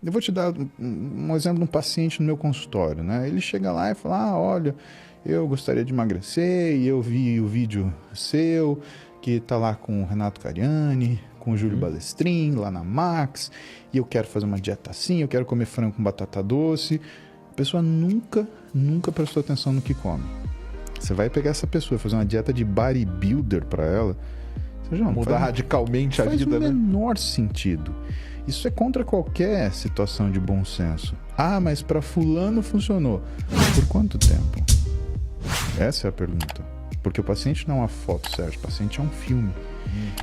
Eu vou te dar um exemplo de um paciente no meu consultório, né? Ele chega lá e fala, olha, eu gostaria de emagrecer e eu vi o vídeo seu, que tá lá com o Renato Cariani, com o Júlio Balestrin, lá na Max, e eu quero fazer uma dieta assim, eu quero comer frango com batata doce. A pessoa nunca prestou atenção no que come. Você vai pegar essa pessoa e fazer uma dieta de bodybuilder para ela, você já mudar radicalmente a vida, né? Faz o menor sentido. Isso é contra qualquer situação de bom senso. Mas para fulano funcionou. Por quanto tempo? Essa é a pergunta. Porque o paciente não é uma foto, Sérgio. O paciente é um filme.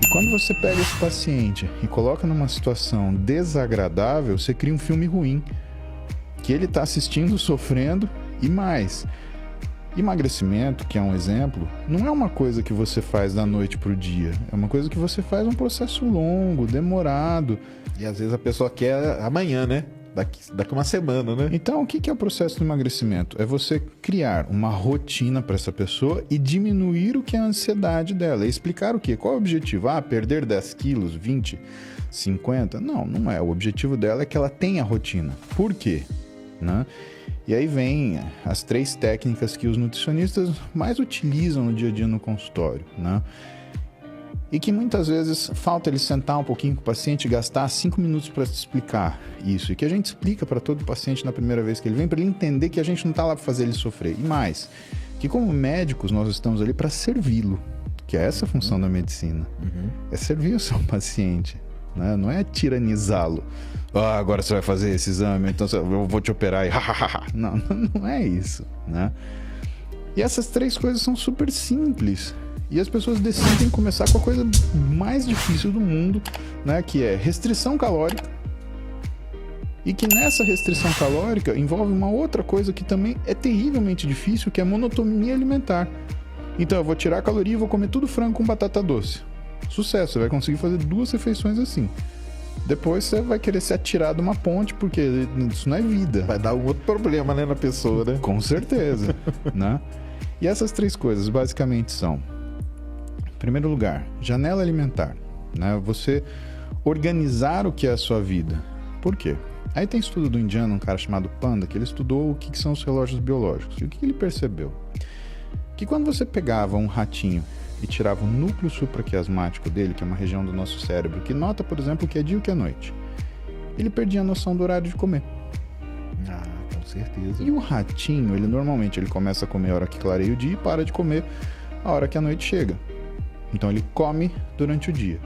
E quando você pega esse paciente e coloca numa situação desagradável, você cria um filme ruim. Que ele está assistindo, sofrendo e mais. Emagrecimento, que é um exemplo, não é uma coisa que você faz da noite pro dia. É uma coisa que você faz um processo longo, demorado. E às vezes a pessoa quer amanhã, né? Daqui uma semana, né? Então, o que é o processo do emagrecimento? É você criar uma rotina para essa pessoa e diminuir o que é a ansiedade dela. E explicar o quê? Qual é o objetivo? Perder 10 quilos, 20, 50? Não é. O objetivo dela é que ela tenha rotina. Por quê? Né? E aí vem as 3 técnicas que os nutricionistas mais utilizam no dia a dia no consultório, né? E que muitas vezes falta ele sentar um pouquinho com o paciente e gastar 5 minutos para te explicar isso. E que a gente explica para todo paciente na primeira vez que ele vem, para ele entender que a gente não está lá para fazer ele sofrer. E mais, que como médicos nós estamos ali para servi-lo, que é essa a função da medicina. É servir o seu paciente, né? Não é tiranizá-lo. Agora você vai fazer esse exame, então eu vou te operar e não é isso, né? E essas 3 coisas são super simples. E as pessoas decidem começar com a coisa mais difícil do mundo, né? Que é restrição calórica. E que nessa restrição calórica envolve uma outra coisa que também é terrivelmente difícil, que é a monotonia alimentar. Então eu vou tirar a caloria e vou comer tudo frango com batata doce. Sucesso, você vai conseguir fazer 2 refeições assim. Depois você vai querer se atirar de uma ponte, porque isso não é vida. Vai dar um outro problema, né, na pessoa, né? Com certeza, né? E essas 3 coisas basicamente são: em primeiro lugar, janela alimentar, né? Você organizar o que é a sua vida. Por quê? Aí tem estudo do indiano, um cara chamado Panda, que ele estudou o que são os relógios biológicos. E o que ele percebeu? Que quando você pegava um ratinho e tirava o núcleo supraquiasmático dele, que é uma região do nosso cérebro, que nota, por exemplo, o que é dia e o que é noite, ele perdia a noção do horário de comer. Com certeza. E o ratinho, ele começa a comer a hora que clareia o dia e para de comer a hora que a noite chega. Então ele come durante o dia.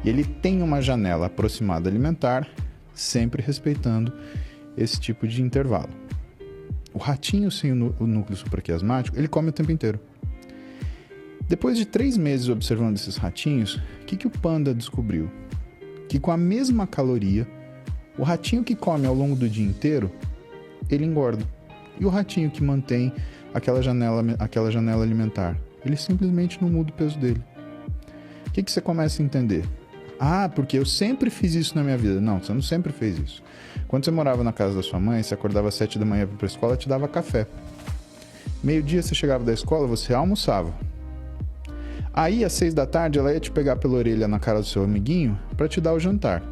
E ele tem uma janela aproximada alimentar, sempre respeitando esse tipo de intervalo. O ratinho sem o núcleo supraquiasmático, ele come o tempo inteiro. Depois de 3 meses observando esses ratinhos, o que o Panda descobriu? Que com a mesma caloria, o ratinho que come ao longo do dia inteiro, ele engorda. E o ratinho que mantém aquela janela alimentar, ele simplesmente não muda o peso dele. O que você começa a entender? Porque eu sempre fiz isso na minha vida. Não, você não sempre fez isso. Quando você morava na casa da sua mãe, você acordava às 7 da manhã para ir para a escola, ela te dava café. Meio-dia você chegava da escola, você almoçava. Aí, às 6 da tarde, ela ia te pegar pela orelha na cara do seu amiguinho para te dar o jantar.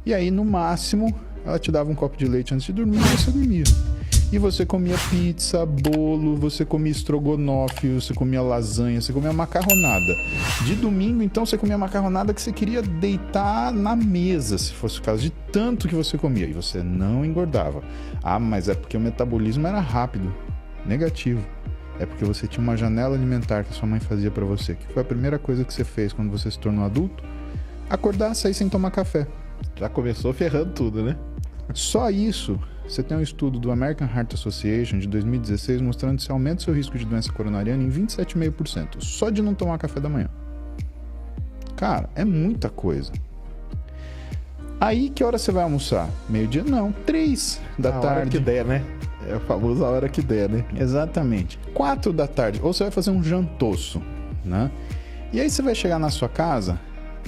E aí, no máximo, ela te dava um copo de leite antes de dormir e você dormia. E você comia pizza, bolo, você comia estrogonofe, você comia lasanha, você comia macarronada. De domingo, então, você comia macarronada que você queria deitar na mesa, se fosse o caso, de tanto que você comia. E você não engordava. Mas é porque o metabolismo era rápido. Negativo. É porque você tinha uma janela alimentar que sua mãe fazia pra você. Que foi a primeira coisa que você fez quando você se tornou adulto? Acordar, sair sem tomar café. Já começou ferrando tudo, né? Só isso. Você tem um estudo do American Heart Association de 2016 mostrando que você aumenta o seu risco de doença coronariana em 27,5%. Só de não tomar café da manhã. Cara, é muita coisa. Aí, que hora você vai almoçar? Meio-dia? Não, 3 da tarde. A hora que der, né? É a famosa hora que der, né? Exatamente. 4 da tarde. Ou você vai fazer um jantoço, né? E aí você vai chegar na sua casa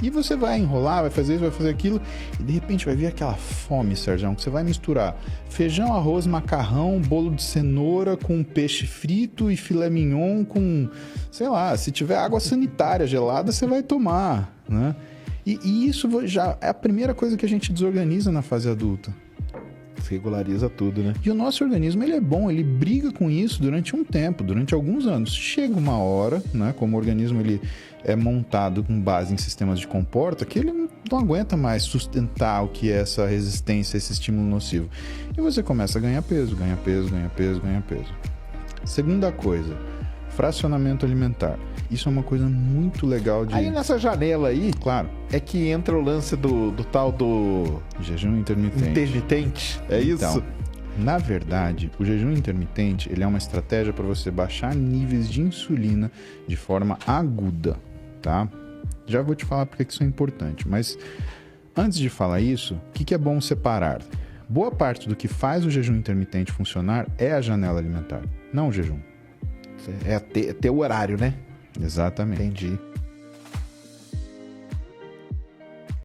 e você vai enrolar, vai fazer isso, vai fazer aquilo. E de repente vai vir aquela fome, Sérgio, que você vai misturar feijão, arroz, macarrão, bolo de cenoura com peixe frito e filé mignon com, sei lá, se tiver água sanitária gelada, você vai tomar, né? E isso já é a primeira coisa que a gente desorganiza na fase adulta. Regulariza tudo, né? E o nosso organismo, ele é bom, ele briga com isso durante um tempo, durante alguns anos. Chega uma hora, né, como o organismo ele é montado com base em sistemas de comporta, que ele não aguenta mais sustentar o que é essa resistência, esse estímulo nocivo. E você começa a ganhar peso, ganha peso, ganha peso, ganha peso. Segunda coisa, fracionamento alimentar. Isso é uma coisa muito legal de... Aí nessa janela aí, Claro, é que entra o lance do tal do jejum intermitente. intermitente. É Então, isso? na verdade, o jejum intermitente ele é uma estratégia para você baixar níveis de insulina de forma aguda, tá? Já vou te falar porque que isso é importante, mas antes de falar isso, o que é bom separar? Boa parte do que faz o jejum intermitente funcionar é a janela alimentar, não o jejum. É ter o horário, né? Exatamente. Entendi.